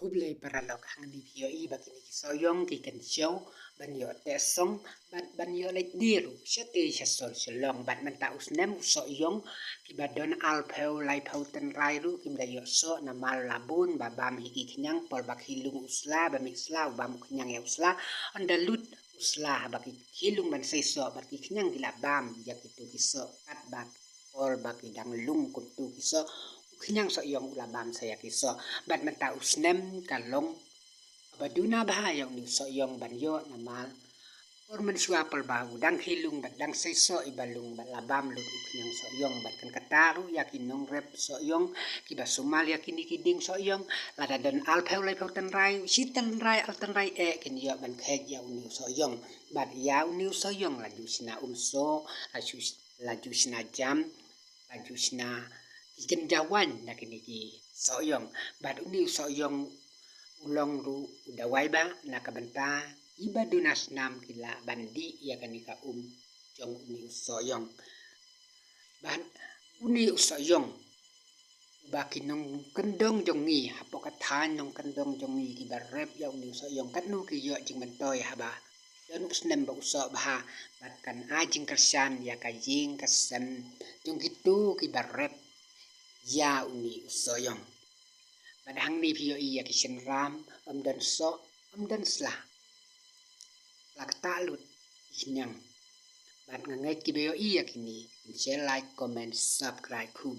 Kublai paralok hang ni pio I bakini soyong ki kan show ban yo te song ban yo le diru shate shasol shalong ban man ta usnem soyong ki badon al peu lai peu ten rai ru kim da yo so na mal labun ba bam hiki knyang pol bak hilung usla ba mixla ba mu knyang ya usla on the lut usla bak hilung ban sei so bak knyang gila bam ya kitu kiso kat bak pol bak dang lung kutu kiso knyang so yong ulabam saya kiso bat mata usnem kalong abaduna bahayong ni so yong banyo namal or man suapal bahu dang hilung bat dang seiso ibalung bat labam lut knyang so yong bat kan kataru yakin nong rep so yong kiba somalia kini kiding so yong lada dan alpeu lai ten rai sitan rai alten rai kin yo ban khet ya uni so yong bat ya uni so yong la jusna umso la jusna jam la jusna ikan jawan na kiniki soyong bat uni soyong ulong ru dawai ba na kabanta iba dunas nam kila bandi ya kanika jong uni soyong ban uni soyong bakinong kendong jongi hapokatan nong kendong jongi ibarep ya uni soyong kanu ki yo jing bantoy haba dan usnem ba uso bah bat kan ajing kersan ya kajing kesem jong gitu kibarep ya uni soyong badang ni pio iya kishen ram amdan slah lak talut nyang bad ngangai kibio iya kini share like comment subscribe kuble